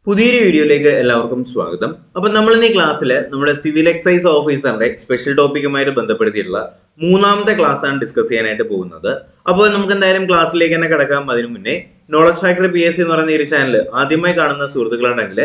പുതിയൊരു വീഡിയോയിലേക്ക് എല്ലാവർക്കും സ്വാഗതം. അപ്പോൾ നമ്മൾ ഇന്ന് ഈ ക്ലാസ്സിൽ നമ്മുടെ സിവിൽ എക്സൈസ് ഓഫീസറിന്റെ സ്പെഷ്യൽ ടോപ്പിക്കുമായിട്ട് ബന്ധപ്പെടുത്തിയിട്ടുള്ള മൂന്നാമത്തെ ക്ലാസ് ആണ് ഡിസ്കസ് ചെയ്യാനായിട്ട് പോകുന്നത്. അപ്പോൾ നമുക്ക് എന്തായാലും ക്ലാസ്സിലേക്ക് തന്നെ കിടക്കാം. അതിനു മുന്നേ നോളജ് ഫാക്ടറി PSC എന്ന് പറയുന്ന ഈ ചാനൽ ആദ്യമായി കാണുന്ന സുഹൃത്തുക്കളുണ്ടെങ്കിൽ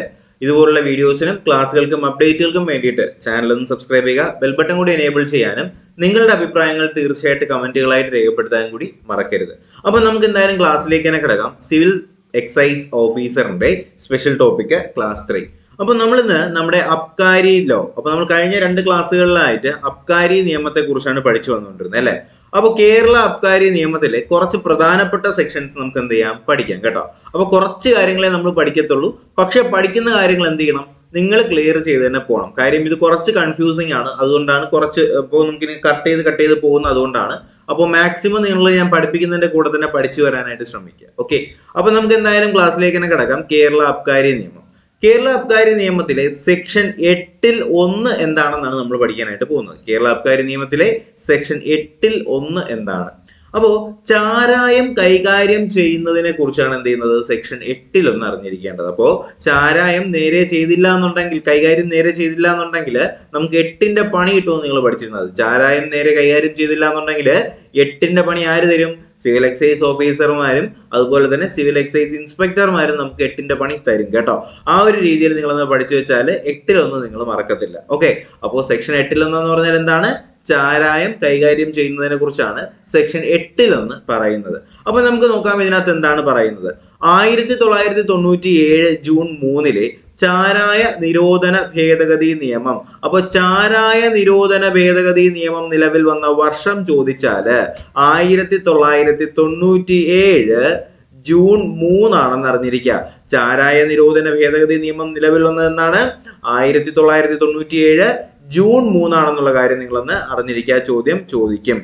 ഇതുപോലുള്ള വീഡിയോസിനും ക്ലാസ്സുകൾക്കും അപ്ഡേറ്റുകൾക്കും വേണ്ടിയിട്ട് ചാനൽ ഒന്ന് സബ്സ്ക്രൈബ് ചെയ്യുക, ബെൽ ബട്ടൺ കൂടി എനേബിൾ ചെയ്യാനും നിങ്ങളുടെ അഭിപ്രായങ്ങൾ തീർച്ചയായിട്ടും കമന്റുകളായിട്ട് രേഖപ്പെടുത്താനും കൂടി മറക്കരുത്. അപ്പോൾ നമുക്ക് എന്തായാലും ക്ലാസ്സിലേക്ക് തന്നെ കിടക്കാം. സിവിൽ എക്സൈസ് ഓഫീസറിന്റെ സ്പെഷ്യൽ ടോപ്പിക് ക്ലാസ് 3. അപ്പൊ നമ്മളിന്ന് നമ്മുടെ അബ്കാരി ലോ, അപ്പൊ നമ്മൾ കഴിഞ്ഞ 2 ക്ലാസ്സുകളിലായിട്ട് അബ്കാരി നിയമത്തെ കുറിച്ചാണ് പഠിച്ചു വന്നുകൊണ്ടിരുന്നത് അല്ലെ. അപ്പൊ കേരള അബ്കാരി നിയമത്തിലെ കുറച്ച് പ്രധാനപ്പെട്ട സെക്ഷൻസ് നമുക്ക് എന്ത് ചെയ്യാം, പഠിക്കാം കേട്ടോ. അപ്പൊ കുറച്ച് കാര്യങ്ങളെ നമ്മൾ പഠിക്കത്തുള്ളൂ, പക്ഷെ പഠിക്കുന്ന കാര്യങ്ങൾ എന്ത് ചെയ്യണം, നിങ്ങൾ ക്ലിയർ ചെയ്ത് തന്നെ പോകണം. കാര്യം ഇത് കുറച്ച് കൺഫ്യൂസിങ് ആണ്, അതുകൊണ്ടാണ് കുറച്ച് ഇപ്പോൾ നമുക്ക് കട്ട് ചെയ്ത് പോകുന്നത്. അതുകൊണ്ടാണ് അപ്പോൾ മാക്സിമം നിങ്ങൾ ഞാൻ പഠിപ്പിക്കുന്നതിന്റെ കൂടെ തന്നെ പഠിച്ചു വരാനായിട്ട് ശ്രമിക്കുക. ഓക്കെ, അപ്പൊ നമുക്ക് എന്തായാലും ക്ലാസ്സിലേക്ക് തന്നെ കിടക്കാം. കേരള അബ്കാരി നിയമം. കേരള അബ്കാരി നിയമത്തിലെ സെക്ഷൻ 8-1 എന്താണെന്നാണ് നമ്മൾ പഠിക്കാനായിട്ട് പോകുന്നത്. കേരള അബ്കാരി നിയമത്തിലെ സെക്ഷൻ 8-1 എന്താണ്? അപ്പോ ചാരായം കൈകാര്യം ചെയ്യുന്നതിനെ കുറിച്ചാണ് എന്ത് ചെയ്യുന്നത്, സെക്ഷൻ 8-1 അറിഞ്ഞിരിക്കേണ്ടത്. അപ്പോ ചാരായം നേരെ ചെയ്തില്ല എന്നുണ്ടെങ്കിൽ, കൈകാര്യം നേരെ ചെയ്തില്ല എന്നുണ്ടെങ്കിൽ നമുക്ക് 8ന്റെ പണി കിട്ടുമെന്ന് നിങ്ങൾ പഠിച്ചിരുന്നത്. ചാരായം നേരെ കൈകാര്യം ചെയ്തില്ല എന്നുണ്ടെങ്കിൽ 8ന്റെ പണി ആര് തരും? സിവിൽ എക്സൈസ് ഓഫീസർമാരും അതുപോലെ തന്നെ സിവിൽ എക്സൈസ് ഇൻസ്പെക്ടർമാരും നമുക്ക് 8ന്റെ പണി തരും കേട്ടോ. ആ ഒരു രീതിയിൽ നിങ്ങളൊന്ന് പഠിച്ചു വെച്ചാൽ 8-1 നിങ്ങൾ മറക്കത്തില്ല. ഓക്കെ, അപ്പോൾ സെക്ഷൻ 8-1 എന്ന് പറഞ്ഞാൽ എന്താണ്? ചാരായം കൈകാര്യം ചെയ്യുന്നതിനെ കുറിച്ചാണ് സെക്ഷൻ 8-1 പറയുന്നത്. അപ്പൊ നമുക്ക് നോക്കാം ഇതിനകത്ത് എന്താണ് പറയുന്നത്. 1997 ജൂൺ 3 ചാരായ നിരോധന ഭേദഗതി നിയമം. അപ്പൊ ചാരായ നിരോധന ഭേദഗതി നിയമം നിലവിൽ വന്ന വർഷം ചോദിച്ചാല് 1997 ജൂൺ 3 ആണെന്ന് അറിഞ്ഞിരിക്കുക. ചാരായ നിരോധന ഭേദഗതി നിയമം നിലവിൽ വന്നതെന്നാണ് 1997 ജൂൺ 3 ആണെന്നുള്ള കാര്യം നിങ്ങളൊന്ന് അറിഞ്ഞിരിക്കുക. ചോദ്യം ചോദിക്കും.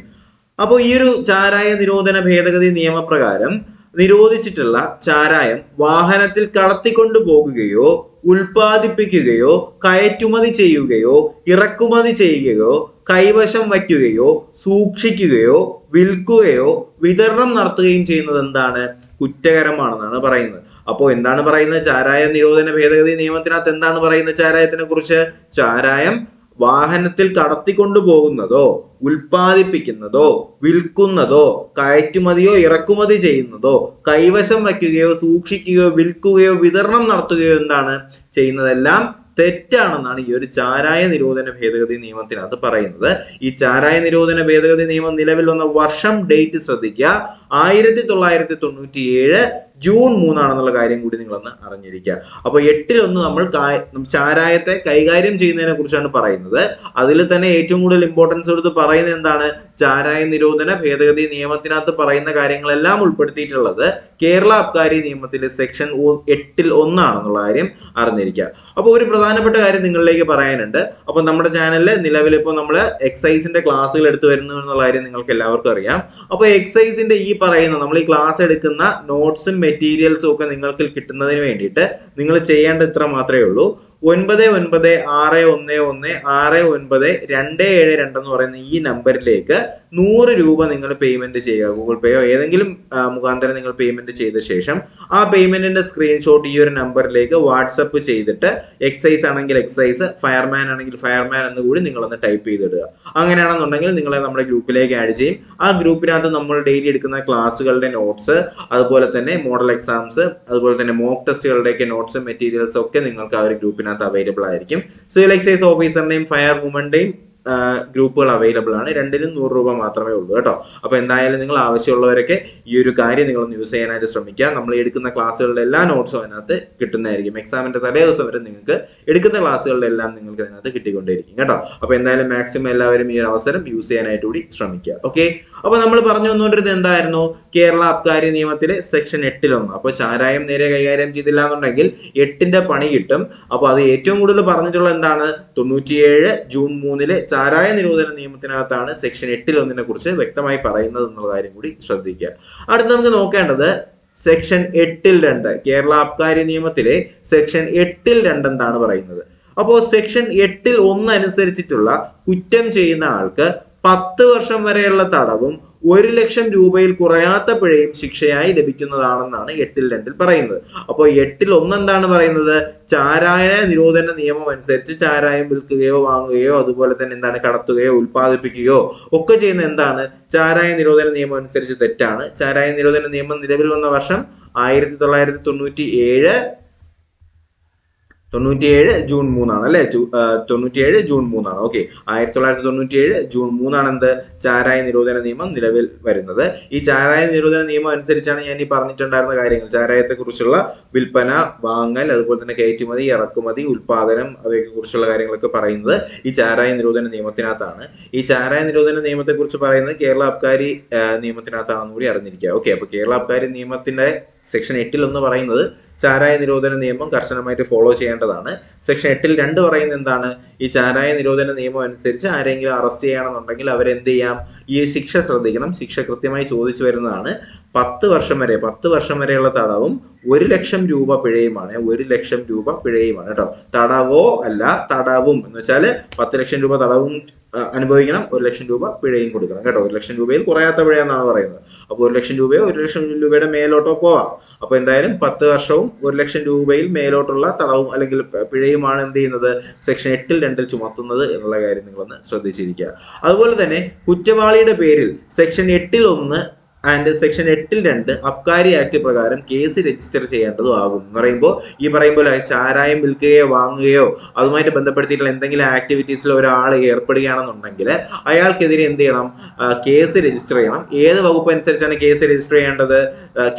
അപ്പോൾ ഈ ഒരു ചാരായ നിരോധന ഭേദഗതി നിയമപ്രകാരം നിരോധിച്ചിട്ടുള്ള ചാരായം വാഹനത്തിൽ കടത്തിക്കൊണ്ടു പോകുകയോ ഉൽപ്പാദിപ്പിക്കുകയോ കയറ്റുമതി ചെയ്യുകയോ ഇറക്കുമതി ചെയ്യുകയോ കൈവശം വയ്ക്കുകയോ സൂക്ഷിക്കുകയോ വിൽക്കുകയോ വിതരണം നടത്തുകയും ചെയ്യുന്നത് എന്താണ്? കുറ്റകരമാണെന്നാണ് പറയുന്നത്. അപ്പോൾ എന്താണ് പറയുന്നത്? ചാരായ നിരോധന ഭേദഗതി നിയമത്തിനകത്ത് എന്താണ് പറയുന്നത് ചാരായത്തിനെ കുറിച്ച്? ചാരായം വാഹനത്തിൽ കടത്തിക്കൊണ്ടു പോകുന്നതോ ഉൽപ്പാദിപ്പിക്കുന്നതോ വിൽക്കുന്നതോ കയറ്റുമതിയോ ഇറക്കുമതി ചെയ്യുന്നതോ കൈവശം വയ്ക്കുകയോ സൂക്ഷിക്കുകയോ വിൽക്കുകയോ വിതരണം നടത്തുകയോ എന്താണ് ചെയ്യുന്നതെല്ലാം തെറ്റാണെന്നാണ് ഈ ഒരു ചാരായ നിരോധന ഭേദഗതി നിയമത്തിനകത്ത് പറയുന്നത്. ഈ ചാരായ നിരോധന ഭേദഗതി നിയമം നിലവിൽ വന്ന വർഷം ഡേറ്റ് ശ്രദ്ധിക്കുക. 1997 ജൂൺ 3 ആണെന്നുള്ള കാര്യം കൂടി നിങ്ങളൊന്ന് അറിഞ്ഞിരിക്കുക. അപ്പൊ 8-1 നമ്മൾ ചാരായത്തെ കൈകാര്യം ചെയ്യുന്നതിനെ കുറിച്ചാണ് പറയുന്നത്. അതിൽ തന്നെ ഏറ്റവും കൂടുതൽ ഇമ്പോർട്ടൻസ് കൊടുത്ത് പറയുന്നത് എന്താണ്? ചാരായ നിരോധന ഭേദഗതി നിയമത്തിനകത്ത് പറയുന്ന കാര്യങ്ങളെല്ലാം ഉൾപ്പെടുത്തിയിട്ടുള്ളത് കേരള അബ്കാരി നിയമത്തിലെ സെക്ഷൻ 8-1 ആണെന്നുള്ള കാര്യം അറിഞ്ഞിരിക്കുക. അപ്പൊ ഒരു പ്രധാനപ്പെട്ട കാര്യം നിങ്ങളിലേക്ക് പറയാനുണ്ട്. അപ്പൊ നമ്മുടെ ചാനലിൽ നിലവിൽ ഇപ്പോൾ നമ്മൾ എക്സൈസിന്റെ ക്ലാസ്സുകൾ എടുത്തു വരുന്നു എന്നുള്ള കാര്യം നിങ്ങൾക്ക് എല്ലാവർക്കും അറിയാം. അപ്പൊ എക്സൈസിന്റെ ഈ പറയുന്ന നമ്മൾ ഈ ക്ലാസ് എടുക്കുന്ന നോട്ട്സും മെറ്റീരിയൽസും ഒക്കെ നിങ്ങൾക്ക് കിട്ടുന്നതിന് വേണ്ടിയിട്ട് നിങ്ങൾ ചെയ്യേണ്ട ഇത്ര മാത്രമേ ഉള്ളൂ. 9961169272 എന്ന് പറയുന്ന ഈ നമ്പറിലേക്ക് 100 രൂപ നിങ്ങൾ പേയ്മെന്റ് ചെയ്യുക. ഗൂഗിൾ പേയോ ഏതെങ്കിലും മുഖാന്തരം നിങ്ങൾ പേയ്മെന്റ് ചെയ്ത ശേഷം ആ പേയ്മെന്റിന്റെ സ്ക്രീൻഷോട്ട് ഈ ഒരു നമ്പറിലേക്ക് വാട്സപ്പ് ചെയ്തിട്ട് എക്സൈസ് ആണെങ്കിൽ എക്സൈസ്, ഫയർമാൻ ആണെങ്കിൽ ഫയർമാൻ എന്ന് കൂടി നിങ്ങളൊന്ന് ടൈപ്പ് ചെയ്തിടുക. അങ്ങനെയാണെന്നുണ്ടെങ്കിൽ നിങ്ങളെ നമ്മുടെ ഗ്രൂപ്പിലേക്ക് ആഡ് ചെയ്യും. ആ ഗ്രൂപ്പിനകത്ത് നമ്മൾ ഡെയിലി എടുക്കുന്ന ക്ലാസ്സുകളുടെ നോട്ട്സ്, അതുപോലെ തന്നെ മോഡൽ എക്സാംസ്, അതുപോലെ തന്നെ മോക്ക് ടെസ്റ്റുകളുടെയൊക്കെ നോട്ട്സും മെറ്റീരിയൽസും ഒക്കെ നിങ്ങൾക്ക് ആ ഒരു ഗ്രൂപ്പിനകത്ത് അവൈലബിൾ ആയിരിക്കും. സിവിൽ എക്സൈസ് ഓഫീസറിന്റെയും ഫയർ വുമന്റെയും ഗ്രൂപ്പുകൾ അവൈലബിൾ ആണ്. രണ്ടിനും 100 രൂപ മാത്രമേ ഉള്ളൂ കേട്ടോ. അപ്പൊ എന്തായാലും നിങ്ങൾ ആവശ്യമുള്ളവരൊക്കെ ഈ ഒരു കാര്യം നിങ്ങളൊന്ന് യൂസ് ചെയ്യാനായിട്ട് ശ്രമിക്കുക. നമ്മൾ എടുക്കുന്ന ക്ലാസ്സുകളുടെ എല്ലാ നോട്ട്സും അതിനകത്ത് കിട്ടുന്നതായിരിക്കും. എക്സാമിന്റെ തലേ ദിവസം വരെ നിങ്ങൾക്ക് എടുക്കുന്ന ക്ലാസ്സുകളുടെ എല്ലാം നിങ്ങൾക്ക് അതിനകത്ത് കിട്ടിക്കൊണ്ടേയിരിക്കും കേട്ടോ. അപ്പൊ എന്തായാലും മാക്സിമം എല്ലാവരും ഈ ഒരു അവസരം യൂസ് ചെയ്യാനായിട്ട് കൂടി ശ്രമിക്കുക. ഓക്കെ, അപ്പൊ നമ്മൾ പറഞ്ഞു വന്നുകൊണ്ടിരുന്നത് എന്തായിരുന്നു? കേരള അബ്കാരി നിയമത്തിലെ സെക്ഷൻ 8-1. അപ്പൊ ചാരായം നേരെ കൈകാര്യം ചെയ്തില്ല എന്നുണ്ടെങ്കിൽ 8ന്റെ പണി കിട്ടും. അപ്പൊ അത് ഏറ്റവും കൂടുതൽ പറഞ്ഞിട്ടുള്ള എന്താണ്? 97 ജൂൺ 3 ചാരായ നിരോധന നിയമത്തിനകത്താണ് സെക്ഷൻ 8-1 കുറിച്ച് വ്യക്തമായി പറയുന്നത് എന്നുള്ള കാര്യം കൂടി ശ്രദ്ധിക്കുക. അടുത്ത് നമുക്ക് നോക്കേണ്ടത് സെക്ഷൻ 8-2. കേരള അബ്കാരി നിയമത്തിലെ സെക്ഷൻ 8-2 എന്താണ് പറയുന്നത്? അപ്പോൾ സെക്ഷൻ 8-1 അനുസരിച്ചിട്ടുള്ള കുറ്റം ചെയ്യുന്ന ആൾക്ക് 10 വർഷം വരെയുള്ള തടവും 1,00,000 രൂപയിൽ കുറയാത്ത പിഴയും ശിക്ഷയായി ലഭിക്കുന്നതാണെന്നാണ് 8-2 പറയുന്നത്. അപ്പോൾ 8-1 എന്താണ് പറയുന്നത്? ചാരായ നിരോധന നിയമം അനുസരിച്ച് ചാരായം വിൽക്കുകയോ വാങ്ങുകയോ അതുപോലെ തന്നെ എന്താണ് കടത്തുകയോ ഉൽപ്പാദിപ്പിക്കുകയോ ഒക്കെ ചെയ്യുന്ന എന്താണ്? ചാരായ നിരോധന നിയമം അനുസരിച്ച് തെറ്റാണ്. ചാരായ നിരോധന നിയമം നിലവിൽ വന്ന വർഷം 1997 ജൂൺ 3 അല്ലെ? 97 ജൂൺ 3. ഓക്കെ, 1997 ജൂൺ 3 എന്ത്? ചാരായ നിരോധന നിയമം നിലവിൽ വരുന്നത്. ഈ ചാരായ നിരോധന നിയമം അനുസരിച്ചാണ് ഞാൻ ഈ പറഞ്ഞിട്ടുണ്ടായിരുന്ന കാര്യങ്ങൾ, ചാരായത്തെ കുറിച്ചുള്ള വിൽപ്പന, വാങ്ങൽ, അതുപോലെ തന്നെ കയറ്റുമതി, ഇറക്കുമതി, ഉൽപാദനം, അവയെ കുറിച്ചുള്ള കാര്യങ്ങളൊക്കെ പറയുന്നത് ഈ ചാരായ നിരോധന നിയമത്തിനകത്താണ്. ഈ ചാരായ നിരോധന നിയമത്തെ കുറിച്ച് പറയുന്നത് കേരള അബ്കാരി നിയമത്തിനകത്താണെന്ന് കൂടി അറിഞ്ഞിരിക്കുക. ഓക്കെ, അപ്പൊ കേരള അബ്കാരി നിയമത്തിന്റെ സെക്ഷൻ 8 പറയുന്നത് ചാരായ നിരോധന നിയമം കർശനമായിട്ട് ഫോളോ ചെയ്യേണ്ടതാണ്. സെക്ഷൻ 8-2 പറയുന്നത് എന്താണ്? ഈ ചാരായ നിരോധന നിയമം അനുസരിച്ച് ആരെങ്കിലും അറസ്റ്റ് ചെയ്യണമെന്നുണ്ടെങ്കിൽ അവരെന്ത് ചെയ്യാം? ഈ ശിക്ഷ ശ്രദ്ധിക്കണം. ശിക്ഷ കൃത്യമായി ചോദിച്ചു വരുന്നതാണ്. 10 വർഷം വരെയുള്ള തടവും 1,00,000 രൂപ പിഴയുമാണ്. 1,00,000 രൂപ പിഴയുമാണ് കേട്ടോ. തടവോ അല്ല, തടവും എന്ന് വെച്ചാൽ 10,00,000 രൂപ തടവും അനുഭവിക്കണം, 1,00,000 രൂപ പിഴയും കൊടുക്കണം കേട്ടോ. 1,00,000 രൂപയിൽ കുറയാത്ത പിഴ എന്നാണ് പറയുന്നത്. അപ്പോൾ 1,00,000 രൂപയോ 1,00,000 രൂപയുടെ മേലോട്ടോ പോവാം. അപ്പൊ എന്തായാലും 10 വർഷവും 1,00,000 രൂപയിൽ മേലോട്ടുള്ള തടവും അല്ലെങ്കിൽ പിഴയുമാണ് എന്ത് ചെയ്യുന്നത്? സെക്ഷൻ 8-2 ചുമത്തുന്നത് എന്നുള്ള കാര്യം നിങ്ങളൊന്ന് ശ്രദ്ധിച്ചിരിക്കുക. അതുപോലെ തന്നെ കുറ്റവാളിയുടെ പേരിൽ സെക്ഷൻ 8-1 ആൻഡ് സെക്ഷൻ 8-2 അബ്കാരി ആക്ട് പ്രകാരം കേസ് രജിസ്റ്റർ ചെയ്യേണ്ടതും ആകും. എന്ന് പറയുമ്പോൾ ഈ പറയുമ്പോൾ ചാരായം വിൽക്കുകയോ വാങ്ങുകയോ അതുമായിട്ട് ബന്ധപ്പെടുത്തിയിട്ടുള്ള എന്തെങ്കിലും ആക്ടിവിറ്റീസിൽ ഒരാൾ ഏർപ്പെടുകയാണെന്നുണ്ടെങ്കിൽ അയാൾക്കെതിരെ എന്ത് ചെയ്യണം? കേസ് രജിസ്റ്റർ ചെയ്യണം. ഏത് വകുപ്പ് അനുസരിച്ചാണ് കേസ് രജിസ്റ്റർ ചെയ്യേണ്ടത്?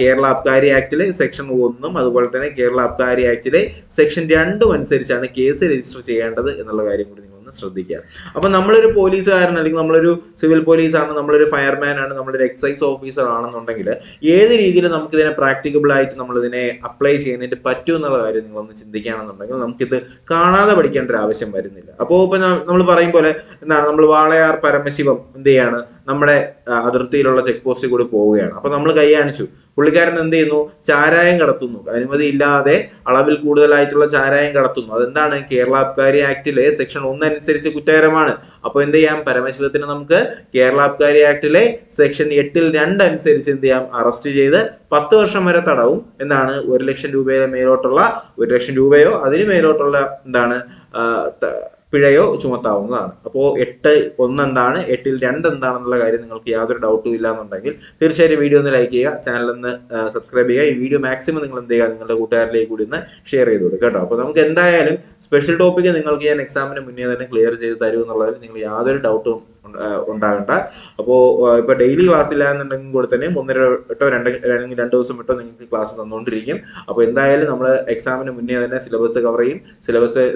കേരള അബ്കാരി ആക്ടിലെ സെക്ഷൻ 1 അതുപോലെ തന്നെ കേരള അബ്കാരി ആക്ടിലെ സെക്ഷൻ 2 അനുസരിച്ചാണ് കേസ് രജിസ്റ്റർ ചെയ്യേണ്ടത് എന്നുള്ള കാര്യം കൂടി ശ്രദ്ധിക്കുക. അപ്പൊ നമ്മളൊരു പോലീസുകാരൻ അല്ലെങ്കിൽ നമ്മളൊരു സിവിൽ പോലീസാണ്, നമ്മളൊരു ഫയർമാൻ ആണ്, നമ്മളൊരു എക്സൈസ് ഓഫീസർ ആണെന്നുണ്ടെങ്കിൽ ഏത് രീതിയിൽ നമുക്ക് ഇതിനെ പ്രാക്ടിക്കബിൾ ആയിട്ട് നമ്മൾ ഇതിനെ അപ്ലൈ ചെയ്യുന്നതിന് പറ്റും എന്നുള്ള കാര്യം നിങ്ങളൊന്ന് ചിന്തിക്കുകയാണെന്നുണ്ടെങ്കിൽ നമുക്കിത് കാണാതെ പഠിക്കേണ്ട ഒരു ആവശ്യം വരുന്നില്ല. അപ്പോൾ ഇപ്പൊ നമ്മൾ പറയും പോലെ എന്താണ്, നമ്മൾ വാളയാർ പരമശിവം എന്ത് ചെയ്യാണ്? നമ്മുടെ അതിർത്തിയിലുള്ള ചെക്ക് പോസ്റ്റിൽ കൂടി പോവുകയാണ്. അപ്പൊ നമ്മൾ കൈ കാണിച്ചു, പുള്ളിക്കാരൻ എന്ത് ചെയ്യുന്നു? ചാരായം കടത്തുന്നു. അനുമതി ഇല്ലാതെ അളവിൽ കൂടുതലായിട്ടുള്ള ചാരായം കടത്തുന്നു. അതെന്താണ്? കേരള അബ്കാരി ആക്ടിലെ സെക്ഷൻ 1 അനുസരിച്ച് കുറ്റകരമാണ്. അപ്പൊ എന്ത് ചെയ്യാം? പരമശിവത്തിന് നമുക്ക് കേരള അബ്കാരി ആക്ടിലെ സെക്ഷൻ 8-2 അനുസരിച്ച് എന്ത് ചെയ്യാം? അറസ്റ്റ് ചെയ്ത് 10 വർഷം വരെ തടവും എന്താണ് 1,00,000 രൂപയുടെ മേലോട്ടുള്ള 1,00,000 രൂപയോ അതിന് മേലോട്ടുള്ള എന്താണ് പിഴയോ ചുമത്താവുന്നതാണ്. അപ്പോൾ 8-1 എന്താണ്, 8-2 എന്താണെന്നുള്ള കാര്യം നിങ്ങൾക്ക് യാതൊരു ഡൗട്ടും ഇല്ല എന്നുണ്ടെങ്കിൽ തീർച്ചയായും വീഡിയോ ഒന്ന് ലൈക്ക് ചെയ്യുക, ചാനൽ ഒന്ന് സബ്സ്ക്രൈബ് ചെയ്യുക. ഈ വീഡിയോ മാക്സിമം നിങ്ങൾ എന്ത് ചെയ്യുക? നിങ്ങളുടെ കൂട്ടുകാരിലേക്ക് കൂടി ഒന്ന് ഷെയർ ചെയ്ത് കൊടുക്കുക കേട്ടോ. അപ്പോൾ നമുക്ക് എന്തായാലും സ്പെഷ്യൽ ടോപ്പിക്ക് നിങ്ങൾക്ക് ഞാൻ എക്സാമിന് മുന്നേ തന്നെ ക്ലിയർ ചെയ്ത് തരും എന്നുള്ളതിൽ നിങ്ങൾ യാതൊരു ഡൗട്ടും ഉണ്ടാകണ്ട. അപ്പോൾ ഇപ്പൊ ഡെയിലി ക്ലാസ് ഇല്ല എന്നുണ്ടെങ്കിൽ കൂടെ തന്നെ 1-2 ദിവസം വിട്ടോ നിങ്ങൾക്ക് ക്ലാസ് തന്നുകൊണ്ടിരിക്കും. അപ്പോൾ എന്തായാലും നമ്മൾ എക്സാമിന് മുന്നേ തന്നെ സിലബസ് കവർ ചെയ്യും.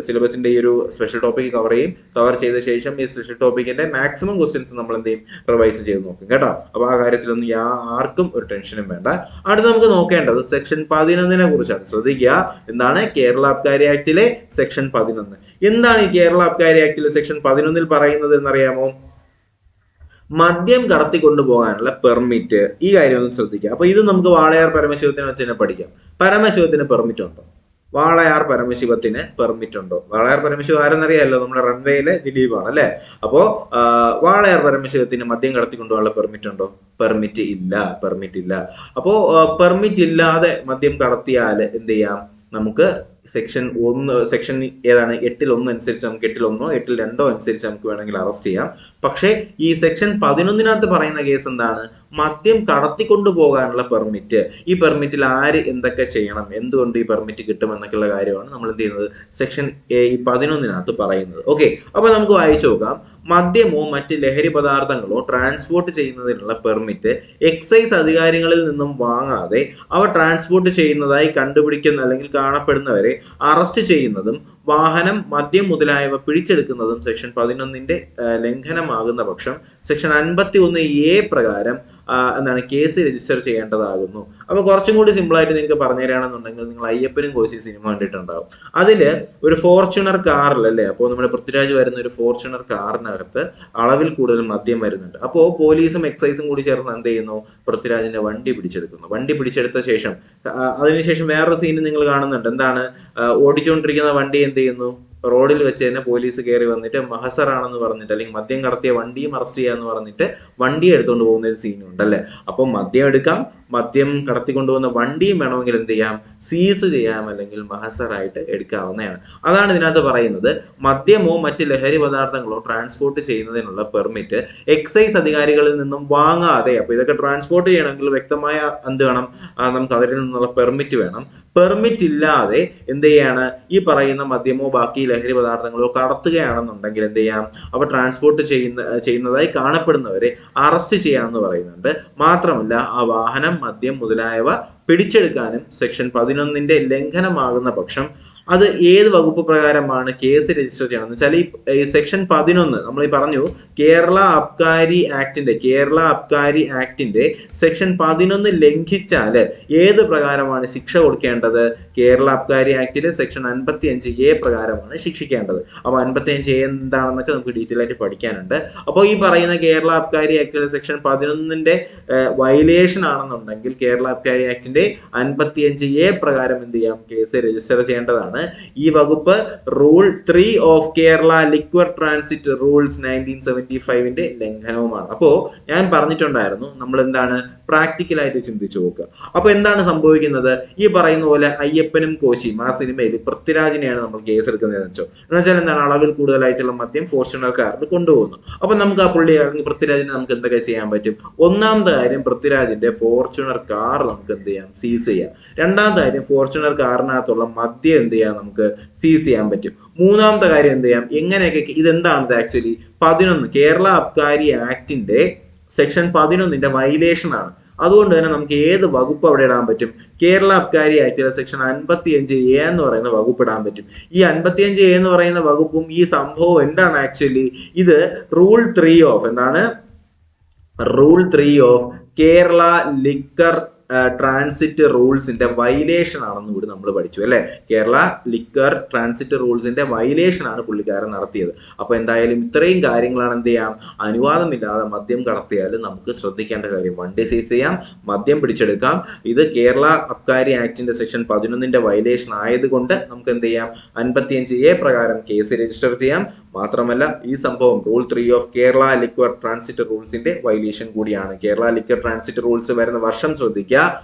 സിലബസിന്റെ ഈ ഒരു സ്പെഷ്യൽ ടോപ്പിക് കവർ ചെയ്ത ശേഷം ഈ സ്പെഷ്യൽ ടോപ്പിക്കിന്റെ മാക്സിമം ക്വസ്റ്റ്യൻസ് നമ്മൾ എന്ത് ചെയ്യും? റിവൈസ് ചെയ്ത് നോക്കും കേട്ടോ. അപ്പൊ ആ കാര്യത്തിലൊന്നും ആർക്കും ഒരു ടെൻഷനും വേണ്ട. അടുത്ത് നമുക്ക് നോക്കേണ്ടത് സെക്ഷൻ 11 കുറിച്ചാണ്. ശ്രദ്ധിക്കുക, എന്താണ് കേരള അബ്കാരി ആക്ടിലെ സെക്ഷൻ 11. എന്താണ് ഈ കേരള അബ്കാരി ആക്ടിലെ സെക്ഷൻ 11 പറയുന്നത് എന്നറിയാമോ? മദ്യം കടത്തിക്കൊണ്ടുപോകാനുള്ള പെർമിറ്റ്. ഈ കാര്യം ഒന്ന് ശ്രദ്ധിക്കുക. അപ്പൊ ഇത് നമുക്ക് വാളയാർ പരമശിവത്തിനെ വെച്ച് തന്നെ പഠിക്കാം. പരമശിവത്തിന് പെർമിറ്റ് ഉണ്ടോ? വാളയാർ പരമശിവത്തിന് പെർമിറ്റ് ഉണ്ടോ? വാളയാർ പരമശിവം ആരെന്നറിയാമല്ലോ, നമ്മുടെ റൺവേയിലെ ദിലീപാണ് അല്ലെ. അപ്പോ വാളയാർ പരമശിവത്തിന് മദ്യം കടത്തിക്കൊണ്ടുപോകാനുള്ള പെർമിറ്റ് ഉണ്ടോ? പെർമിറ്റ് ഇല്ല. അപ്പോ പെർമിറ്റ് ഇല്ലാതെ മദ്യം കടത്തിയാൽ എന്ത് ചെയ്യാം? നമുക്ക് സെക്ഷൻ ഏതാണ്? 8-1 അനുസരിച്ച് നമുക്ക് 8-1 8-2 അനുസരിച്ച് നമുക്ക് വേണമെങ്കിൽ അറസ്റ്റ് ചെയ്യാം. പക്ഷേ ഈ സെക്ഷൻ 11 പറയുന്ന കേസ് എന്താണ്? മദ്യം കടത്തിക്കൊണ്ടു പോകാനുള്ള പെർമിറ്റ്. ഈ പെർമിറ്റിൽ ആര് എന്തൊക്കെ ചെയ്യണം, എന്തുകൊണ്ട് ഈ പെർമിറ്റ് കിട്ടും എന്നൊക്കെയുള്ള കാര്യമാണ് നമ്മൾ എന്ത് ചെയ്യുന്നത്? സെക്ഷൻ 11 പറയുന്നത്. ഓക്കെ, അപ്പൊ നമുക്ക് വായിച്ചു നോക്കാം. മദ്യമോ മറ്റ് ലഹരി പദാർത്ഥങ്ങളോ ട്രാൻസ്പോർട്ട് ചെയ്യുന്നതിനുള്ള പെർമിറ്റ് എക്സൈസ് അധികാരികളിൽ നിന്നും വാങ്ങാതെ അവ ട്രാൻസ്പോർട്ട് ചെയ്യുന്നതായി കണ്ടുപിടിക്കുന്ന അല്ലെങ്കിൽ കാണപ്പെടുന്നവരെ അറസ്റ്റ് ചെയ്യുന്നതും വാഹനം, മദ്യം മുതലായവ പിടിച്ചെടുക്കുന്നതും സെക്ഷൻ 11 ലംഘനമാകുന്ന പക്ഷം സെക്ഷൻ 51A പ്രകാരം എന്താണ് കേസ് രജിസ്റ്റർ ചെയ്യേണ്ടതാകുന്നു. അപ്പൊ കുറച്ചും കൂടി സിമ്പിൾ ആയിട്ട് നിങ്ങൾക്ക് പറഞ്ഞു തരാണെന്നുണ്ടെങ്കിൽ നിങ്ങൾ അയ്യപ്പനും കോശി സിനിമ കണ്ടിട്ടുണ്ടാവും. അതില് ഒരു ഫോർച്യൂണർ കാറിൽ അല്ലേ, അപ്പോൾ നമ്മുടെ പൃഥ്വിരാജ് വരുന്ന ഒരു ഫോർച്യൂണർ കാറിനകത്ത് അളവിൽ കൂടുതൽ മദ്യം വരുന്നുണ്ട്. അപ്പോൾ പോലീസും എക്സൈസും കൂടി ചേർന്ന് എന്ത് ചെയ്യുന്നു? പൃഥ്വിരാജിന്റെ വണ്ടി പിടിച്ചെടുക്കുന്നു. വണ്ടി പിടിച്ചെടുത്ത ശേഷം അതിനുശേഷം വേറൊരു സീൻ നിങ്ങൾ കാണുന്നുണ്ട്. എന്താണ്? ഓടിച്ചുകൊണ്ടിരിക്കുന്ന വണ്ടി എന്ത് ചെയ്യുന്നു? റോഡിൽ വെച്ച് തന്നെ പോലീസ് കയറി വന്നിട്ട് മഹസറാണെന്ന് പറഞ്ഞിട്ട് അല്ലെങ്കിൽ മദ്യം കടത്തിയ വണ്ടിയും അറസ്റ്റ് ചെയ്യാന്ന് പറഞ്ഞിട്ട് വണ്ടി എടുത്തുകൊണ്ട് പോകുന്ന ഒരു സീനുണ്ട് അല്ലെ. അപ്പൊ മദ്യം എടുക്കാം, മദ്യം കടത്തിക്കൊണ്ടുപോകുന്ന വണ്ടിയും വേണമെങ്കിൽ എന്ത് ചെയ്യാം, സീസ് ചെയ്യാം, അല്ലെങ്കിൽ മഹസറായിട്ട് എടുക്കാവുന്നതാണ്. അതാണ് ഇതിനകത്ത് പറയുന്നത്. മദ്യമോ മറ്റ് ലഹരി പദാർത്ഥങ്ങളോ ട്രാൻസ്പോർട്ട് ചെയ്യുന്നതിനുള്ള പെർമിറ്റ് എക്സൈസ് അധികാരികളിൽ നിന്നും വാങ്ങാതെ, അപ്പൊ ഇതൊക്കെ ട്രാൻസ്പോർട്ട് ചെയ്യണമെങ്കിൽ വ്യക്തമായ എന്ത് വേണം, നമുക്ക് അവരിൽ നിന്നുള്ള പെർമിറ്റ് വേണം. പെർമിറ്റ് ഇല്ലാതെ എന്ത് ചെയ്യാണ്, ഈ പറയുന്ന മദ്യമോ ബാക്കി ലഹരി പദാർത്ഥങ്ങളോ കടത്തുകയാണെന്നുണ്ടെങ്കിൽ എന്ത് ചെയ്യാം, അവ ട്രാൻസ്പോർട്ട് ചെയ്യുന്നതായി കാണപ്പെടുന്നവരെ അറസ്റ്റ് ചെയ്യാമെന്ന് പറയുന്നുണ്ട്. മാത്രമല്ല ആ വാഹനം, മദ്യം മുതലായവ പിടിച്ചെടുക്കാനും സെക്ഷൻ 11 ലംഘനമാകുന്ന പക്ഷം അത് ഏത് വകുപ്പ് പ്രകാരമാണ് കേസ് രജിസ്റ്റർ ചെയ്യണം എന്ന് വെച്ചാൽ ഈ സെക്ഷൻ 11 നമ്മൾ ഈ പറഞ്ഞു കേരള അബ്കാരി ആക്ടിന്റെ സെക്ഷൻ 11 ലംഘിച്ചാല് ഏത് പ്രകാരമാണ് ശിക്ഷ കൊടുക്കേണ്ടത്? കേരള അബ്കാരി ആക്ടിലെ സെക്ഷൻ 55A പ്രകാരമാണ് ശിക്ഷിക്കേണ്ടത്. അപ്പൊ 55A എന്താണെന്നൊക്കെ നമുക്ക് ഡീറ്റെയിൽ ആയിട്ട് പഠിക്കാനുണ്ട്. അപ്പോൾ ഈ പറയുന്ന കേരള അബ്കാരി ആക്ടിലെ സെക്ഷൻ 11 വയലേഷൻ ആണെന്നുണ്ടെങ്കിൽ കേരള അബ്കാരി ആക്ടിന്റെ 55A പ്രകാരം എന്ത് ചെയ്യാം, കേസ് രജിസ്റ്റർ ചെയ്യേണ്ടതാണ്. ഈ വകുപ്പ് rule 3 of Kerala liquor transit rules 1975 ലംഘനവുമാണ്. അപ്പോ ഞാൻ പറഞ്ഞിട്ടുണ്ടായിരുന്നു, നമ്മൾ എന്താണ് പ്രാക്ടിക്കലായിട്ട് ചിന്തിച്ചു നോക്കുക. അപ്പൊ എന്താണ് സംഭവിക്കുന്നത്? ഈ പറയുന്ന പോലെ അയ്യപ്പനും കോശിയും ആ സിനിമയിൽ പൃഥ്വിരാജിനെയാണ് നമ്മൾ കേസ് എടുക്കുന്നത് വെച്ചോ. എന്ന് വെച്ചാൽ എന്താണ്, അളവിൽ കൂടുതലായിട്ടുള്ള മദ്യം ഫോർച്യൂണർ കാറിൽ കൊണ്ടുപോകുന്നു. അപ്പൊ നമുക്ക് ആ പൃഥ്വിരാജിനെ നമുക്ക് എന്തൊക്കെ ചെയ്യാൻ പറ്റും? ഒന്നാമത്തെ കാര്യം, പൃഥ്വിരാജിന്റെ ഫോർച്യൂണർ കാർ നമുക്ക് എന്ത് ചെയ്യാം, സീസ് ചെയ്യാം. രണ്ടാമത്തെ കാര്യം, ഫോർച്യൂണർ കാറിനകത്തുള്ള മദ്യം എന്ത് ചെയ്യാം, നമുക്ക് സീസ് ചെയ്യാൻ പറ്റും. മൂന്നാമത്തെ കാര്യം എന്ത് ചെയ്യാം, എങ്ങനെയൊക്കെ ഇതെന്താണത് ആക്ച്വലി 11 കേരള അബ്കാരി ആക്ടിന്റെ സെക്ഷൻ 11 വയലേഷൻ ആണ്. അതുകൊണ്ട് തന്നെ നമുക്ക് ഏത് വകുപ്പ് അവിടെ ഇടാൻ പറ്റും? കേരള അബ്കാരി ആക്ടിലെ സെക്ഷൻ 55A എന്ന് പറയുന്ന വകുപ്പ് ഇടാൻ പറ്റും. ഈ 55A എന്ന് പറയുന്ന വകുപ്പും ഈ സംഭവം എന്താണ് ആക്ച്വലി, ഇത് റൂൾ 3 ഓഫ് എന്താണ്, rule 3 of Kerala liquor transit റൂൾസിന്റെ വയലേഷൻ ആണെന്ന് കൂടി നമ്മൾ പഠിച്ചു അല്ലെ. കേരള ലിക്കർ ട്രാൻസിറ്റ് റൂൾസിന്റെ വയലേഷൻ ആണ് പുള്ളിക്കാരൻ നടത്തിയത്. അപ്പൊ എന്തായാലും ഇത്രയും കാര്യങ്ങളാണ് എന്ത് ചെയ്യാം, അനുവാദമില്ലാതെ മദ്യം കടത്തിയാൽ നമുക്ക് ശ്രദ്ധിക്കേണ്ട കാര്യം. വണ്ടി സീസ് ചെയ്യാം, മദ്യം പിടിച്ചെടുക്കാം. ഇത് കേരള അബ്കാരി ആക്ടിന്റെ സെക്ഷൻ 11 വയലേഷൻ ആയതുകൊണ്ട് നമുക്ക് എന്ത് ചെയ്യാം, 55A പ്രകാരം കേസ് രജിസ്റ്റർ ചെയ്യാം. മാത്രമല്ല ഈ സംഭവം rule 3 of Kerala liquor transit റൂൾസിന്റെ വയലേഷൻ കൂടിയാണ്. കേരള ലിക്വർ ട്രാൻസിറ്റ് റൂൾസ് വരുന്ന വർഷം ശ്രദ്ധിക്കുക,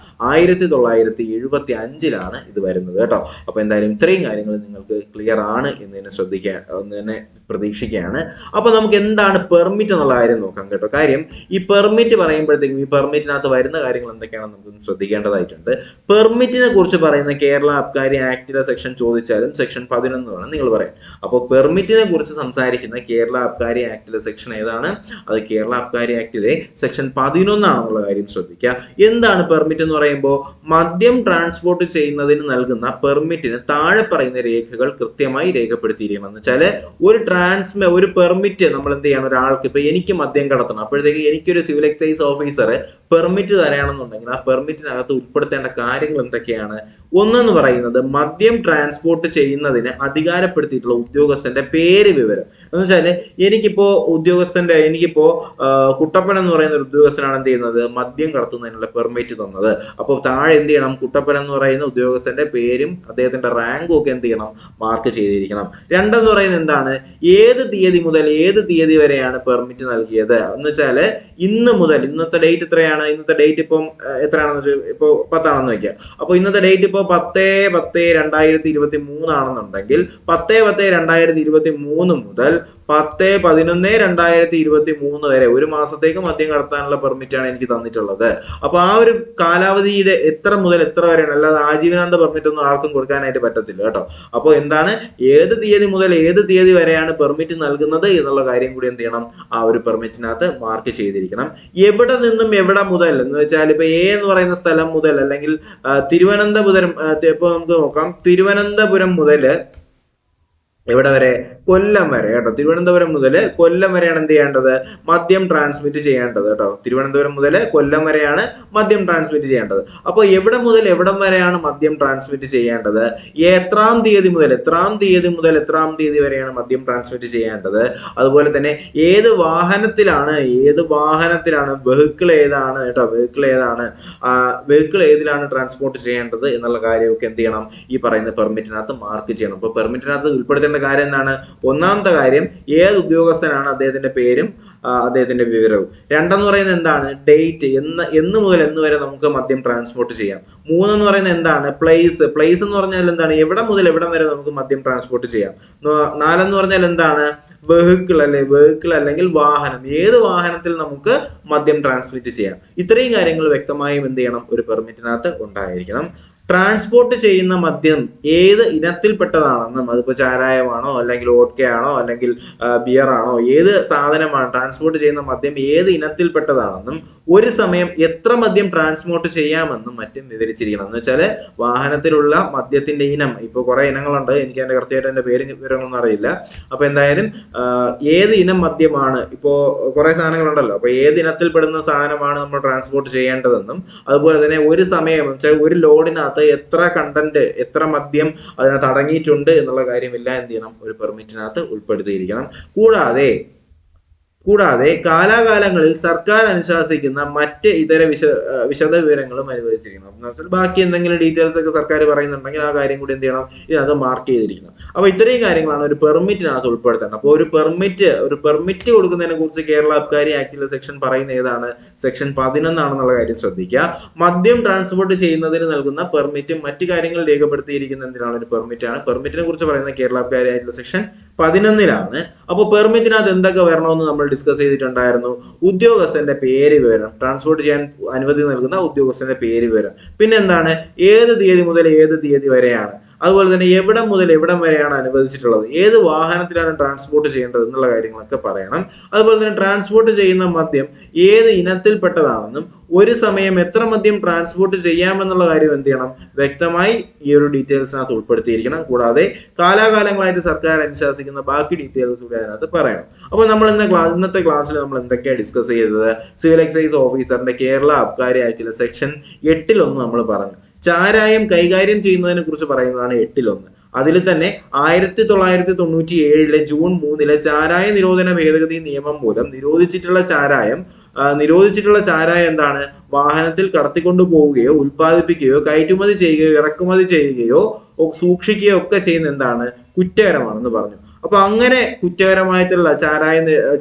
1975 ഇത് വരുന്നത് കേട്ടോ. അപ്പൊ എന്തായാലും ഇത്രയും കാര്യങ്ങൾ നിങ്ങൾക്ക് ക്ലിയർ ആണ് എന്ന് തന്നെ പ്രതീക്ഷിക്കുകയാണ്. അപ്പൊ നമുക്ക് എന്താണ് പെർമിറ്റ് എന്നുള്ള കാര്യം നോക്കാം കേട്ടോ. കാര്യം ഈ പെർമിറ്റ് പറയുമ്പോഴത്തേക്കും ഈ പെർമിറ്റിനകത്ത് വരുന്ന കാര്യങ്ങൾ എന്തൊക്കെയാണെന്ന് നമുക്ക് ശ്രദ്ധിക്കേണ്ടതായിട്ടുണ്ട്. പെർമിറ്റിനെ കുറിച്ച് പറയുന്ന കേരള അബ്കാരി ആക്ടിലെ സെക്ഷൻ ചോദിച്ചാലും സെക്ഷൻ 11 വേണം നിങ്ങൾ പറയാം. അപ്പോൾ പെർമിറ്റിനെ കുറിച്ച് സംസാരിക്കുന്ന കേരള അബ്കാരി ആക്ടിലെ സെക്ഷൻ ഏതാണ്? അത് കേരള അബ്കാരി ആക്ടിലെ സെക്ഷൻ 11 ആണെന്നുള്ള കാര്യം ശ്രദ്ധിക്കുക. എന്താണ് പെർമിറ്റ് എന്ന് പറയുമ്പോൾ, മദ്യം ട്രാൻസ്പോർട്ട് ചെയ്യുന്നതിന് നൽകുന്ന പെർമിറ്റിന് താഴെ പറയുന്ന രേഖകൾ കൃത്യമായി രേഖപ്പെടുത്തിയിരിക്കണം. എന്ന് വെച്ചാല് ഒരു പെർമിറ്റ് നമ്മൾ എന്ത് ചെയ്യണം, ഒരാൾക്ക് ഇപ്പൊ എനിക്ക് മദ്യം കടത്തണം, അപ്പോഴത്തേക്ക് എനിക്കൊരു സിവിൽ എക്സൈസ് ഓഫീസർ പെർമിറ്റ് തരാണെന്നുണ്ടെങ്കിൽ ആ പെർമിറ്റിനകത്ത് ഉൾപ്പെടുത്തേണ്ട കാര്യങ്ങൾ എന്തൊക്കെയാണ്? ഒന്നെന്ന് പറയുന്നത്, മദ്യം ട്രാൻസ്പോർട്ട് ചെയ്യുന്നതിന് അധികാരപ്പെടുത്തിയിട്ടുള്ള ഉദ്യോഗസ്ഥന്റെ പേര് വിവരം. എന്ന് വെച്ചാല് എനിക്കിപ്പോ കുട്ടപ്പൻ എന്ന് പറയുന്ന ഒരു ഉദ്യോഗസ്ഥനാണ് എന്ത് ചെയ്യുന്നത്, മദ്യം കടത്തുന്നതിനുള്ള പെർമിറ്റ് തന്നത്. അപ്പോൾ താഴെ എന്ത് ചെയ്യണം, കുട്ടപ്പൻ എന്ന് പറയുന്ന ഉദ്യോഗസ്ഥന്റെ പേരും അദ്ദേഹത്തിന്റെ റാങ്കും ഒക്കെ എന്ത് ചെയ്യണം, മാർക്ക് ചെയ്തിരിക്കണം. രണ്ടെന്ന് പറയുന്നത് എന്താണ്, ഏത് തീയതി മുതൽ ഏത് തീയതി വരെയാണ് പെർമിറ്റ് നൽകിയത് എന്ന് വെച്ചാല് ഇന്ന് മുതൽ, ഇന്നത്തെ ഡേറ്റ് എത്രയാണ്, ഇന്നത്തെ ഡേറ്റ് ഇപ്പം എത്രയാണെന്ന് ഇപ്പൊ 10 ആണെന്ന് വെക്കുക. അപ്പൊ ഇന്നത്തെ ഡേറ്റ് ഇപ്പൊ 10/10/2023 ആണെന്നുണ്ടെങ്കിൽ 10/10/2023 മുതൽ 10/11/2023 വരെ ഒരു മാസത്തേക്ക് മദ്യം കടത്താനുള്ള പെർമിറ്റ് ആണ് എനിക്ക് തന്നിട്ടുള്ളത്. അപ്പൊ ആ ഒരു കാലാവധിയുടെ എത്ര മുതൽ എത്ര വരെയാണ്, അല്ലാതെ ആജീവനാന്ത പെർമിറ്റ് ഒന്നും ആർക്കും കൊടുക്കാനായിട്ട് പറ്റത്തില്ല കേട്ടോ. അപ്പോൾ എന്താണ്, ഏത് തീയതി മുതൽ ഏത് തീയതി വരെയാണ് പെർമിറ്റ് നൽകുന്നത് എന്നുള്ള കാര്യം കൂടി എന്ത് ചെയ്യണം, ആ ഒരു പെർമിറ്റിനകത്ത് മാർക്ക് ചെയ്തിരിക്കണം. എവിടെ നിന്നും എവിടെ മുതൽ എന്ന് വെച്ചാൽ ഇപ്പൊ എ എന്ന് പറയുന്ന സ്ഥലം മുതൽ, അല്ലെങ്കിൽ തിരുവനന്തപുരം, ഇപ്പൊ നമുക്ക് നോക്കാം, തിരുവനന്തപുരം മുതൽ എവിടെ വരെ, കൊല്ലം വരെ കേട്ടോ. തിരുവനന്തപുരം മുതൽ കൊല്ലം വരെയാണ് എന്ത് ചെയ്യേണ്ടത്, മദ്യം ട്രാൻസ്മിറ്റ് ചെയ്യേണ്ടത് കേട്ടോ. തിരുവനന്തപുരം മുതൽ കൊല്ലം വരെയാണ് മദ്യം ട്രാൻസ്മിറ്റ് ചെയ്യേണ്ടത്. അപ്പോൾ എവിടെ മുതൽ എവിടം വരെയാണ് മദ്യം ട്രാൻസ്മിറ്റ് ചെയ്യേണ്ടത്, എത്രാം തീയതി മുതൽ എത്രാം തീയതി വരെയാണ് മദ്യം ട്രാൻസ്മിറ്റ് ചെയ്യേണ്ടത്, അതുപോലെ തന്നെ ഏത് വാഹനത്തിലാണ് വെഹിക്കിൾ ഏതാണ് കേട്ടോ, വെഹിക്കിൾ ഏതിലാണ് ട്രാൻസ്പോർട്ട് ചെയ്യേണ്ടത് എന്നുള്ള കാര്യമൊക്കെ എന്ത് ചെയ്യണം, ഈ പറയുന്ന പെർമിറ്റിനകത്ത് മാർക്ക് ചെയ്യണം. അപ്പോൾ പെർമിറ്റിനകത്ത് ഉൾപ്പെടുത്തേണ്ട ശ്രദ്ധിക്കേണ്ട കാര്യം എന്താണ്? ഒന്നാമത്തെ കാര്യം ഏത് ഉദ്യോഗസ്ഥനാണ് അദ്ദേഹത്തിന്റെ പേരും അദ്ദേഹത്തിന്റെ വിവരവും. രണ്ടെന്ന് പറയുന്നത് എന്താണ്? ഡേറ്റ്, എന്ന് മുതൽ എന്ന് വരെ നമുക്ക് മദ്യം ട്രാൻസ്പോർട്ട് ചെയ്യാം. മൂന്നെന്ന് പറയുന്നത് എന്താണ്? പ്ലേസ് എന്ന് പറഞ്ഞാൽ എന്താണ്? എവിടെ മുതൽ എവിടം വരെ നമുക്ക് മദ്യം ട്രാൻസ്പോർട്ട് ചെയ്യാം. നാലെന്ന് പറഞ്ഞാൽ എന്താണ്? വെഹിക്കിൾ അല്ലെങ്കിൽ വാഹനം, ഏത് വാഹനത്തിൽ നമുക്ക് മദ്യം ട്രാൻസ്മിറ്റ് ചെയ്യാം. ഇത്രയും കാര്യങ്ങൾ വ്യക്തമായും എന്ത് ചെയ്യണം? ഒരു പെർമിറ്റിനകത്ത് ഉണ്ടായിരിക്കണം. ട്രാൻസ്പോർട്ട് ചെയ്യുന്ന മദ്യം ഏത് ഇനത്തിൽപ്പെട്ടതാണെന്നും, അതിപ്പോ ചാരായമാണോ അല്ലെങ്കിൽ വോഡ്കയാണോ അല്ലെങ്കിൽ ബിയർ ആണോ, ഏത് സാധനമാണ് ട്രാൻസ്പോർട്ട് ചെയ്യുന്ന മദ്യം ഏത് ഇനത്തിൽപ്പെട്ടതാണെന്നും ഒരു സമയം എത്ര മദ്യം ട്രാൻസ്പോർട്ട് ചെയ്യാമെന്നും മറ്റും വിവരിച്ചിരിക്കണം. എന്ന് വെച്ചാൽ വാഹനത്തിലുള്ള മദ്യത്തിന്റെ ഇനം, ഇപ്പൊ കുറെ ഇനങ്ങളുണ്ട്, എനിക്ക് അതിന്റെ കൃത്യമായിട്ട് എന്റെ വിവരങ്ങളൊന്നും അറിയില്ല. അപ്പൊ എന്തായാലും ഏത് ഇനം മദ്യമാണ്, ഇപ്പോ കുറെ സാധനങ്ങളുണ്ടല്ലോ, അപ്പൊ ഏത് ഇനത്തിൽപ്പെടുന്ന സാധനമാണ് നമ്മൾ ട്രാൻസ്പോർട്ട് ചെയ്യേണ്ടതെന്നും, അതുപോലെ തന്നെ ഒരു സമയം ഒരു ലോഡിനകത്ത് എത്ര കണ്ടന്റ്, എത്ര മദ്യം അതിനകത്ത് അടങ്ങിയിട്ടുണ്ട് എന്നുള്ള കാര്യമില്ല എന്ത് ചെയ്യണം? ഒരു പെർമിറ്റിനകത്ത് ഉൾപ്പെടുത്തിയിരിക്കണം. കൂടാതെ കാലാകാലങ്ങളിൽ സർക്കാർ അനുശാസിക്കുന്ന മറ്റ് ഇതര വിശദ വിവരങ്ങളും അനുവദിച്ചിരിക്കണം. ബാക്കി എന്തെങ്കിലും ഡീറ്റെയിൽസ് ഒക്കെ സർക്കാർ പറയുന്നുണ്ടെങ്കിൽ ആ കാര്യം കൂടി എന്ത് ചെയ്യണം? ഇതിനകത്ത് മാർക്ക് ചെയ്തിരിക്കണം. അപ്പൊ ഇത്രയും കാര്യങ്ങളാണ് ഒരു പെർമിറ്റിനകത്ത് ഉൾപ്പെടുത്തേണ്ടത്. അപ്പോൾ ഒരു പെർമിറ്റ് കൊടുക്കുന്നതിനെ കുറിച്ച് കേരള അബ്കാരി ആക്ടിലെ സെക്ഷൻ പറയുന്ന ഏതാണ്? സെക്ഷൻ 11 ആണെന്നുള്ള കാര്യം ശ്രദ്ധിക്കുക. മദ്യം ട്രാൻസ്പോർട്ട് ചെയ്യുന്നതിന് നൽകുന്ന പെർമിറ്റും മറ്റു കാര്യങ്ങൾ രേഖപ്പെടുത്തിയിരിക്കുന്ന എന്തിനാണ്? ഒരു പെർമിറ്റാണ്. പെർമിറ്റിനെ കുറിച്ച് പറയുന്ന കേരള അബ്കാരി ആക്ടിലെ സെക്ഷൻ 11 അപ്പോൾ പെർമിറ്റിനകത്ത് എന്തൊക്കെ വരണമെന്ന് നമ്മൾ ഡിസ്കസ് ചെയ്തിട്ടുണ്ടായിരുന്നു. ഉദ്യോഗസ്ഥന്റെ പേര് വിവരം, ട്രാൻസ്പോർട്ട് ചെയ്യാൻ അനുമതി നൽകുന്ന ഉദ്യോഗസ്ഥന്റെ പേര് വിവരം. പിന്നെ എന്താണ്? ഏത് തീയതി മുതൽ ഏത് തീയതി വരെയാണ്, അതുപോലെ തന്നെ എവിടം മുതൽ എവിടം വരെയാണ് അനുവദിച്ചിട്ടുള്ളത്, ഏത് വാഹനത്തിലാണ് ട്രാൻസ്പോർട്ട് ചെയ്യേണ്ടത് എന്നുള്ള കാര്യങ്ങളൊക്കെ പറയണം. അതുപോലെ തന്നെ ട്രാൻസ്പോർട്ട് ചെയ്യുന്ന മദ്യം ഏത് ഇനത്തിൽപ്പെട്ടതാണെന്നും ഒരു സമയം എത്ര മദ്യം ട്രാൻസ്പോർട്ട് ചെയ്യാമെന്നുള്ള കാര്യം എന്ത് ചെയ്യണം? വ്യക്തമായി ഈ ഒരു ഡീറ്റെയിൽസിനകത്ത് ഉൾപ്പെടുത്തിയിരിക്കണം. കൂടാതെ കാലാകാലങ്ങളായിട്ട് സർക്കാർ അനുശാസിക്കുന്ന ബാക്കി ഡീറ്റെയിൽസ് കൂടി അതിനകത്ത് പറയണം. അപ്പൊ നമ്മൾ ഇന്നത്തെ ക്ലാസ്സിൽ നമ്മൾ എന്തൊക്കെയാണ് ഡിസ്കസ് ചെയ്തത്? സിവിൽ എക്സൈസ് ഓഫീസറിന്റെ കേരള അബ്കാരി ആക്ടിലെ സെക്ഷൻ 8 നമ്മൾ പറഞ്ഞു. ചാരായം കൈകാര്യം ചെയ്യുന്നതിനെ കുറിച്ച് പറയുന്നതാണ് 8 അതിൽ തന്നെ 1997 ജൂൺ 3 ചാരായ നിരോധന ഭേദഗതി നിയമം മൂലം നിരോധിച്ചിട്ടുള്ള ചാരായം എന്താണ്? വാഹനത്തിൽ കടത്തിക്കൊണ്ടു പോവുകയോ ഉൽപ്പാദിപ്പിക്കുകയോ കയറ്റുമതി ചെയ്യുകയോ ഇറക്കുമതി ചെയ്യുകയോ സൂക്ഷിക്കുകയോ ഒക്കെ ചെയ്യുന്ന എന്താണ്? കുറ്റകരമാണെന്ന് പറഞ്ഞു. അപ്പൊ അങ്ങനെ കുറ്റകരമായിട്ടുള്ള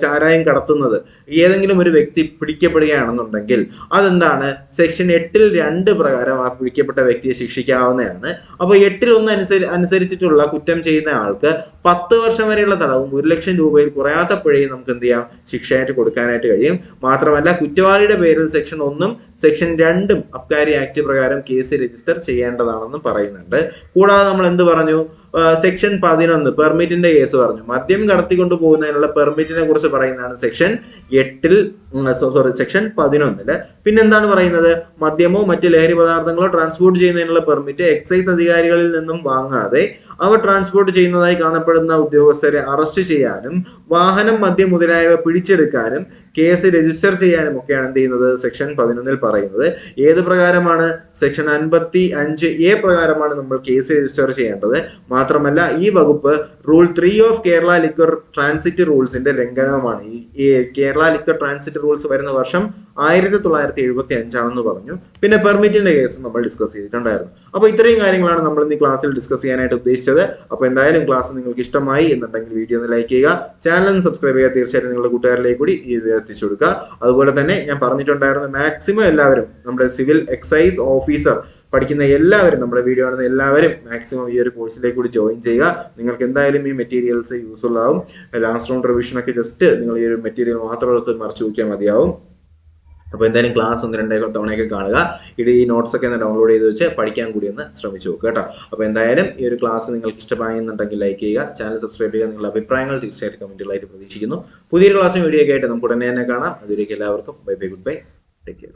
ചാരായം കടത്തുന്നത് ഏതെങ്കിലും ഒരു വ്യക്തി പിടിക്കപ്പെടുകയാണെന്നുണ്ടെങ്കിൽ അതെന്താണ്? സെക്ഷൻ 8(2) പ്രകാരം ആ പിടിക്കപ്പെട്ട വ്യക്തിയെ ശിക്ഷിക്കാവുന്നതാണ്. അപ്പൊ 8(1) അനുസരിച്ചിട്ടുള്ള കുറ്റം ചെയ്യുന്ന ആൾക്ക് 10 വർഷം വരെയുള്ള തടവും 1 ലക്ഷം രൂപയിൽ കുറയാത്ത പിഴയും നമുക്ക് എന്ത് ചെയ്യാം? ശിക്ഷയായിട്ട് കൊടുക്കാനായിട്ട് കഴിയും. മാത്രമല്ല കുറ്റവാളിയുടെ പേരിൽ സെക്ഷൻ 1 സെക്ഷൻ 2 അബ്കാരി ആക്ട് പ്രകാരം കേസ് രജിസ്റ്റർ ചെയ്യേണ്ടതാണെന്നും പറയുന്നുണ്ട്. കൂടാതെ നമ്മൾ എന്ത് പറഞ്ഞു? സെക്ഷൻ 11 പെർമിറ്റിന്റെ കേസ് പറഞ്ഞു. മദ്യം കടത്തിക്കൊണ്ടു പോകുന്നതിനുള്ള പെർമിറ്റിനെ കുറിച്ച് പറയുന്നതാണ് സെക്ഷൻ 11. പിന്നെന്താണ് പറയുന്നത്? മദ്യമോ മറ്റ് ലഹരി പദാർത്ഥങ്ങളോ ട്രാൻസ്പോർട്ട് ചെയ്യുന്നതിനുള്ള പെർമിറ്റ് എക്സൈസ് അധികാരികളിൽ നിന്നും വാങ്ങാതെ അവ ട്രാൻസ്പോർട്ട് ചെയ്യുന്നതായി കാണപ്പെടുന്ന ഉദ്യോഗസ്ഥരെ അറസ്റ്റ് ചെയ്യാനും വാഹനം, മദ്യം മുതലായവ പിടിച്ചെടുക്കാനും കേസ് രജിസ്റ്റർ ചെയ്യാനും ഒക്കെയാണ് എന്ത് ചെയ്യുന്നത്? സെക്ഷൻ 11 പറയുന്നത്. ഏത് പ്രകാരമാണ്? സെക്ഷൻ 55A പ്രകാരമാണ് നമ്മൾ കേസ് രജിസ്റ്റർ ചെയ്യേണ്ടത്. മാത്രമല്ല ഈ വകുപ്പ് rule 3 of Kerala liquor transit റൂൾസിന്റെ ലംഘനമാണ്. ഈ കേരള ലിക്വർ ട്രാൻസിറ്റ് റൂൾസ് വരുന്ന വർഷം 1975 ആണെന്ന് പറഞ്ഞു. പിന്നെ പെർമിറ്റിന്റെ കേസ് നമ്മൾ ഡിസ്കസ് ചെയ്തിട്ടുണ്ടായിരുന്നു. അപ്പൊ ഇത്രയും കാര്യങ്ങളാണ് നമ്മൾ ഇന്ന് ക്ലാസ്സിൽ ഡിസ്കസ് ചെയ്യാനായിട്ട് ഉദ്ദേശിച്ചത്. അപ്പൊ എന്തായാലും ക്ലാസ് നിങ്ങൾക്ക് ഇഷ്ടമായി എന്നുണ്ടെങ്കിൽ വീഡിയോ ഒന്ന് ലൈക്ക് ചെയ്യുക, ചാനൽ സബ്സ്ക്രൈബ് ചെയ്യുക, തീർച്ചയായിട്ടും നിങ്ങളുടെ കൂട്ടുകാരിലേക്ക് കൂടി ഈ വീഡിയോ എത്തിച്ചു കൊടുക്കുക. അതുപോലെ തന്നെ ഞാൻ പറഞ്ഞിട്ടുണ്ടായിരുന്നു, മാക്സിമം എല്ലാവരും നമ്മുടെ സിവിൽ എക്സൈസ് ഓഫീസർ പഠിക്കുന്ന എല്ലാവരും, നമ്മുടെ വീഡിയോ കാണുന്ന എല്ലാവരും മാക്സിമം ഈ ഒരു കോഴ്സിലേക്ക് കൂടി ജോയിൻ ചെയ്യുക. നിങ്ങൾക്ക് എന്തായാലും ഈ മെറ്റീരിയൽസ് യൂസ്ഫുൾ ആവും. ലാസ്റ്റ് റൗണ്ട് റിവിഷൻ ഒക്കെ ജസ്റ്റ് നിങ്ങൾ ഈ ഒരു മെറ്റീരിയൽ മാത്രം എടുത്ത് മറിച്ച് നോക്കിയാൽ മതിയാവും. അപ്പോൾ എന്തായാലും ക്ലാസ് 1-2 തവണയൊക്കെ കാണുക. ഈ നോട്ട്സ് ഒക്കെ ഒന്ന് ഡൗൺലോഡ് ചെയ്ത് വെച്ച് പഠിക്കാൻ കൂടി ഒന്ന് ശ്രമിച്ചു നോക്കുക കേട്ടോ. അപ്പോൾ എന്തായാലും ഈ ഒരു ക്ലാസ് നിങ്ങൾക്ക് ഇഷ്ടമായെന്നുണ്ടെങ്കിൽ ലൈക്ക് ചെയ്യുക, ചാനൽ സബ്സ്ക്രൈബ് ചെയ്യുക. നിങ്ങളുടെ അഭിപ്രായങ്ങൾ തീർച്ചയായിട്ടും കമന്റുകളായിട്ട് പ്രതീക്ഷിക്കുന്നു. പുതിയൊരു ക്ലാസ്സും വീഡിയോ ഒക്കെ ആയിട്ട് നമുക്ക് ഉടനെ തന്നെ കാണാം. അതുവരേക്കും എല്ലാവർക്കും bye bye, good bye, take care.